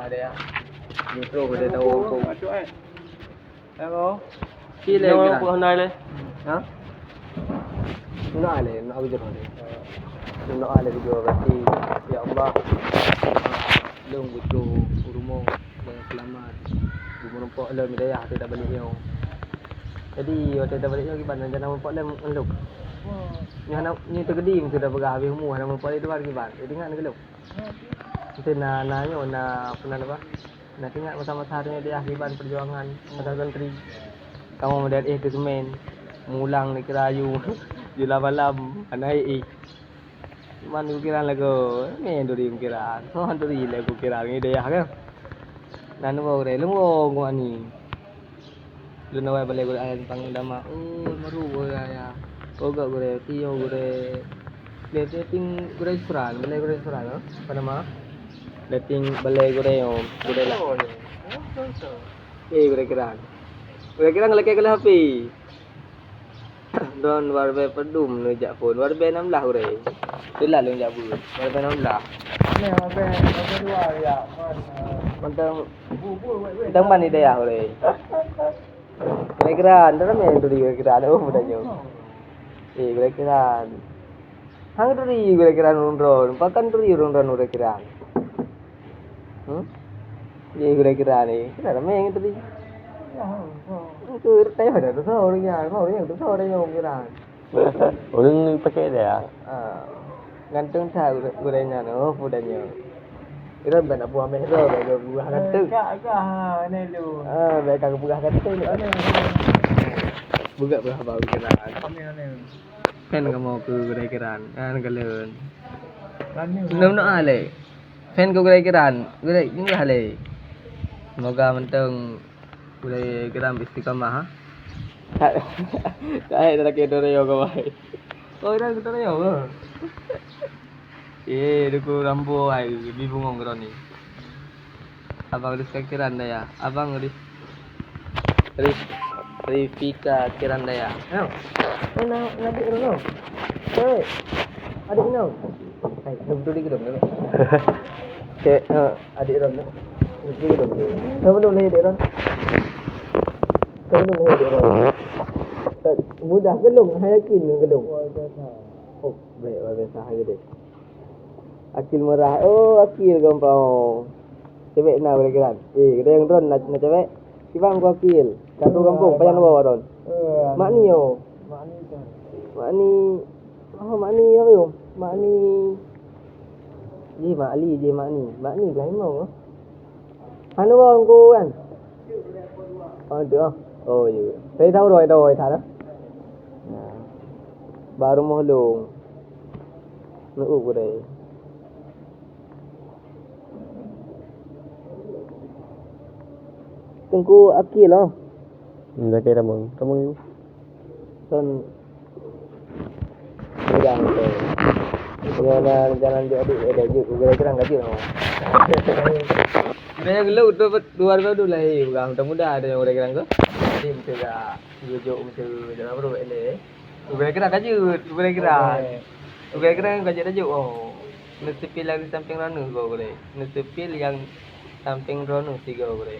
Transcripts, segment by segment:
dia. Mikro dia tahu pun. Hello. Kile Kile buat handai le. Ha? Nak ale, nak bijak ale. Nak ale bijak berarti ya Allah. Long butuh rumah dan selamat. Rumah nampak alam hidayah tidak balik yo. Jadi waktu dah balik yo gimana jangan nampak alam elok. Ni tergedi sudah berah habis umur nama nampak itu hari gimana. Jadi ingat nak elok. Kita nanya pernah apa? Nak ingat masa-masa harinya dia akibat perjuangan masa country. Kamu dari ke semen, mulang ni kerayu, jula balam, anai Man kira lagu, ni duri kira, duri lagu kira ni dia kan. Nanu bawa re, lu bawa ni. Lu nawai balik gua ayat pang dama. Maru ya. Oga gure, tio gure. Dating gure restoran, balik gure restoran, apa nama? Dating balik gure yo, gure lah. Gure kira. Gure kira ngelak ke HP. Don warbe pedum nu jak phone, warbe 16 gure. Itulah lu jak bur. Warbe 16. Ni warbe dua ya, Mantang man ni dia gure. Gure kira, ndak main tu dia kira ada mudah jo. Gure kira. Hang tu dia gure kira nundron, pakan tu dia nundron gure kira. Gure kira ni, kira main tu dia. Itu tay ada tu orangnya tu orangnya kira. Orang pakai dia. Gantung sa gurenya no pudanya. Ira ben abu ame ro be buah gantung. Ka ne lu. Be ka buah gantung. Buka buah bau kiraan. Kan kamu ke gurai kiran, kan galen. Belum nak ale. Fan ke gurai kiran, gurai ni ale. Semoga menteng gurai kiran istiqamah ha. Saya dah ke Dorayo kau baik. Oh, dah ke Dorayo. Duku rambu ai di bungong kron ni. Abang ris kiran dah ya. Abang ris Rifika kiran dah ya. Mana adik rono? Cewek. Adik no. Hai, betul di gedung dulu. Cewek adik rono. Di gedung. Kamu belum lihat adik rono? Kamu belum lihat adik rono? Mudah gelung, yakin gelung. Oh, baik, biasa hari dek. Akil murah. Oh, akil gampang. Cewek nak boleh kiran. Kita yang drone nak cewek. Sibang kau akil. Satu kampung payah bawa drone. Mak ni yo. Mak ni. Oh, mak ni apa yo? Mak ni. Mak ni. Mak ni lain mau. Anu bawa kau kan? Oh, tu. Oh, ya. Saya tahu rồi thà đó. Baru mau long. Nuu ko dai. Tengku akil oh. Dah kira mong. Kamu ni. Son. Jangan tu. Jalan dia adik ada je. Gua kurang gaji oh. Dia gelut dua dulu lah bukan muda-muda ada yang orang kurang tu. Jadi mesti dah jujuk mesti jalan baru elok. Gua kira gaji, gua kira gaji dah jujuk oh. Nesepil yang di samping ranu gua boleh. Nesepil yang samping ranu tiga boleh.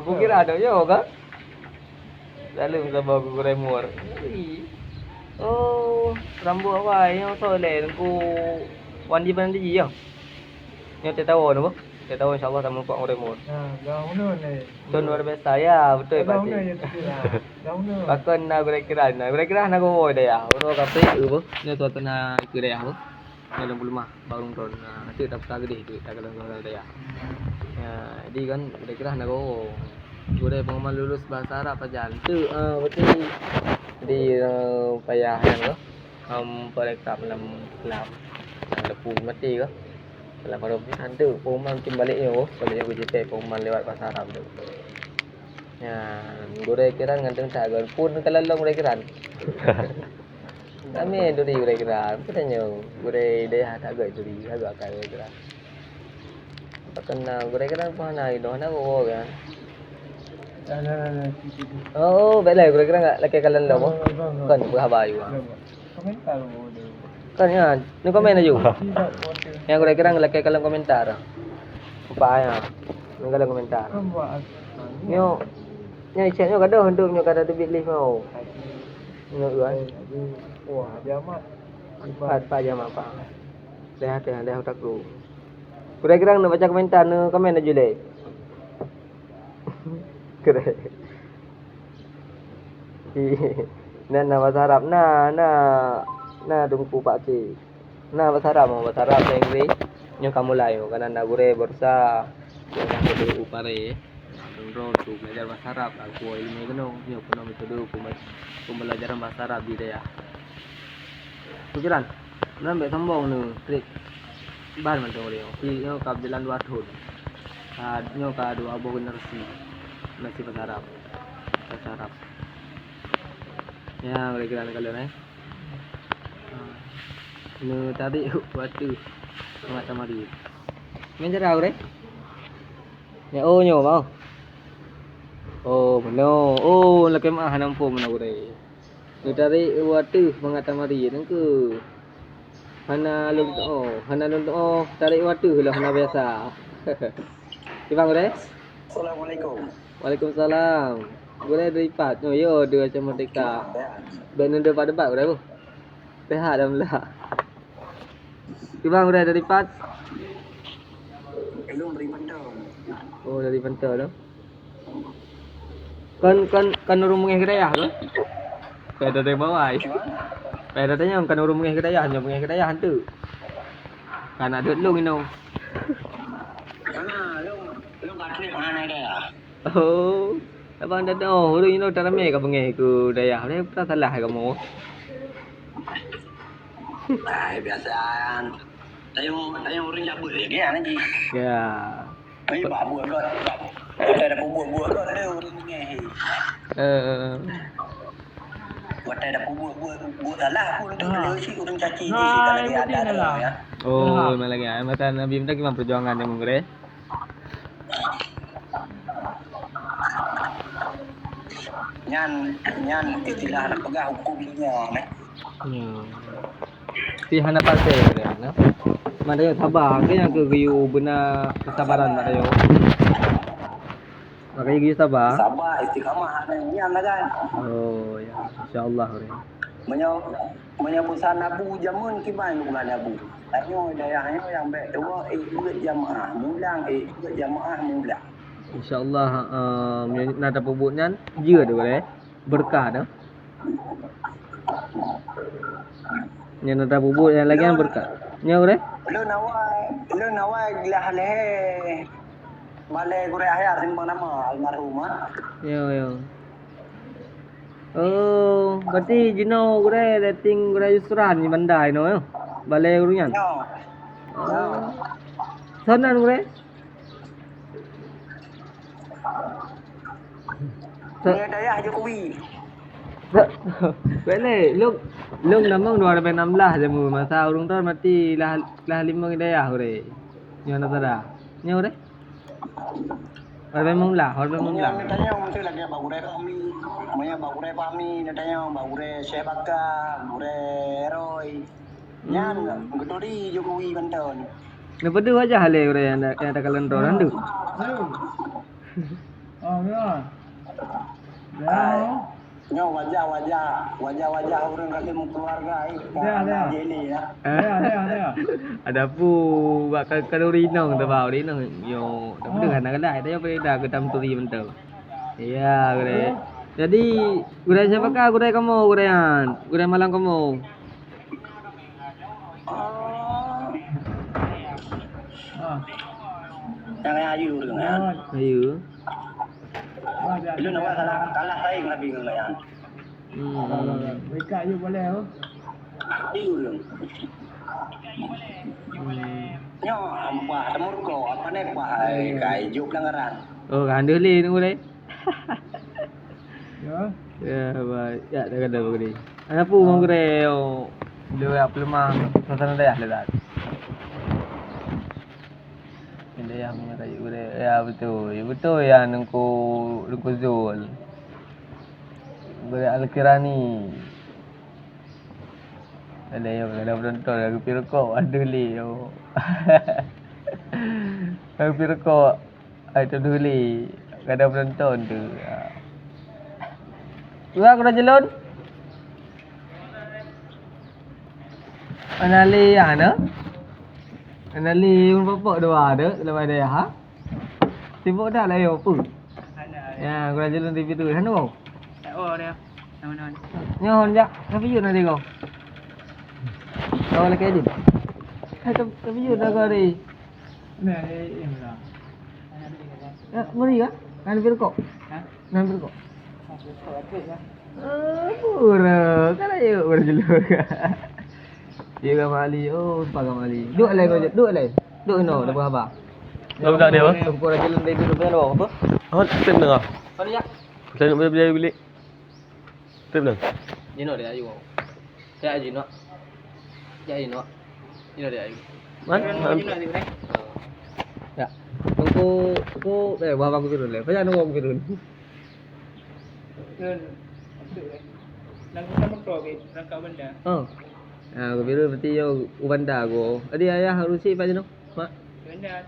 Gua kira ada je kan? Lalu kita bawa ke Remor. Oh, rambu apa yang soleh ku wandi je ya. Yang tak tahu apa? Tak tahu insya-Allah tamu kuat Remor. Gaunu ni. Don luar biasa ya, betul pasti. Gaunu. Bahkan nak kira nak go dia ya. Orang kafe apa? Ni suatu nak ikut dia apa? Dalam rumah baru ton. Nanti tak tak gede tu tak kalau dia. Ya, jadi kan kira nak go. Gua pengumuman lulus bahasa Arab aja. Tu betul. Jadi payah yang tu. Perekap dalam Islam. Lepu mati ke? Dalam pada pilihan tu pengumuman mungkin baliknya baliknya gua JP pengumuman lewat bahasa Arab tu. Ya, gua kira nganteng tak pun kalau long kira. Kami duri kira. Katanya gua dia tak agak duri, agak kira. Bahkan gua kira apa nak itu nak gua kan. Oh, baiklah. Kira-kira enggak laki kalian dah apa? Kan berhabar juga. Komentar boleh. Kan ya, ni komen aja. Yang kira-kira laki kalian komentar. Apa ya? dalam komentar. Buat Nyo chat nyo kada hendak nyo kada debit lift mau. Nyo kan. wah, jamak. Pak jam apa? Dah otak ku. Kira-kira nak baca komentar ni komen aja le. Kira. Nak bahasa Arab na tungku Pak Ki. Nah bahasa Arab Inggris. Nyo kamu layo kan anda gure borsa. Yang kedua upare. Nro tu belajar bahasa Arab aku ilmu keno. Nyo kena metode ku belajar bahasa Arab di dia. Pikiran. Nampak sambung ni trik. Ban macam dia. Nyo kap jalan 2 tahun. Nyo ka 2 abang nasi bahasa Arab. Bahasa Arab. Ya, kira-kira kalian nu tadi waktu mata mari. Men jarau re. Ya nyo mau. Oh, beno. Oh, la kem ah nampu mena re. Nu tadi waktu mengata mari nengku. Hana lum tarik waktu lah hana biasa. Ibang re? Assalamualaikum. Waalaikumsalam. Boleh dari pat. Oh, yo dua macam merdeka. Ben nunda pada debat berapa? Sehat alhamdulillah. Ibang udah dari pat. Belum beri pandang. Oh, dari Pantau tu. Kan urung mengeh kedayah tu. Pada dari bawah. Pada tanya kan urung mengeh kedayah, nyo mengeh kedayah tu. Kan ada lu ngino. Lu kat trip mana dia? Oh. Abang dah tahu, urung ngino tak ramai ke mengeh ku dayah. Ni tak salah kamu. Biasaan. Tayong orang jabut je dia nanti. Ya. Ai buat kot. Kita ada buat kot ada orang ni. Buat ada buat salah pun tu boleh si orang caci ni si kalau dia ada ya. Oh, memang lagi. Mata Nabi minta gimana perjuangan yang mengure? Nyan istilah nak pegang hukum dunia ni. Ya. Si hana pasal dia, no? Mana yo sabar ke yang ke giyu benar kesabaran mak yo. Makanya giyu sabar. Sabar istiqamah nyan lah kan. Oh, ya. Insya-Allah re. Menyabusan Abu jamun kiban bulan Abu. Tanyo daerahnya yang baik dua ikut jamaah mulang ikut jamaah mulang. InsyaAllah nak dapat bubutnya dia tu boleh berkah dah. Yang nak dapat bubut yang lagi yang berkah. Nya boleh? Lu nawai gelah leh. Balai gure ahyar simbang nama almarhumah. Ya. Oh, berarti jino gure dating gure Yusran ni bandai no yo. Balai gurunya. Oh. Sonan gure? Dia dayah Jokowi. Boleh, lu namang 2016 je mu masa urung tahun mati lah 5 hidayah ore. Nyo nak tada. Nyo ore. Orang mula. Tanya mesti lagi bagure kami. Maya bagure kami tanya bagure Syekh Bakar, bagure Roy. Nyan gedori Jokowi Banten. Lepas tu aja hal ore yang ada kalian orang tu. Oh, ya. Nyo wajah orang kali mu keluarga Dia. Jeli ya. Ada pu bakal kalori nong tu bau ni nong yo. Tapi dengan nak dah dia pergi dah ke Tamturi bentar. Iya, gure. Jadi, gure siapa kah gure kamu gurean? Gure Malang kamu. Yang ayu dengan ya. Ayu. Lu nak kalah saing lebih dengan ya. Mereka you boleh oh. Ayu dong. Nyo apa temurko apa nih pak kai juk pelanggaran. Oh, kan dia ni tunggu deh. Ya. Ya, baik. Ya, dah kata begini. Ana pu mau gure oh. Dia apa lemah suasana dah lekat. Ini yang mengatai gure. Ya betul. Ya betul ya nungku Zul. Gure Al-Kirani. Ada yang ada penonton lagu pirko ada li yo. Lagu pirko Itu dulu. Kadang penonton tu. Gua kena jelon. Anali ana. Anali un bapak dua ada dalam ada ha. Sibuk dah lah yo apa? Ya, kena jelon TV tu. Sana kau. Oh dia. Nama-nama. Nyon jak. Tapi you nanti kau. Kau lagi aja. Hai tapi you dah kau ni. Nah, ini lah. Ya, mari ka? Kan berkok. Ha? Nan berkok. Aku kuat ya. Pura. Kan ayo berjelur ka. Dia kan mali. Oh, pakai mali. Duk lain kau, duk lain. Duk no, dah berapa? Đâu tak dia apa? Kau dah jalan dari dulu kan apa? Oh, tim dengar. Mana ya? Saya nak beli bilik. Tim deng. Jino dia ayu. Saya jino. Ya jino. Jino dia ayu. Man. Ya. Aku bawa aku turun le. Pasal aku turun. Turun. Nang sama krobe, rangka benda. Oh. Aku biru berarti yo ubanda aku. Adi ayah harus si pa jino. Mak. Benda.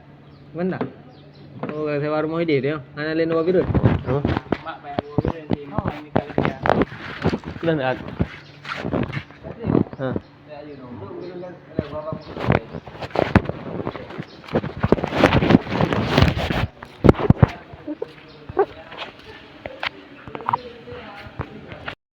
Ubanda. Oh, saya rumah dia dia. Ana lain wa biru. Oh. Mak bayar dua benda sih. Ini kali dia. Lan ad. Ha.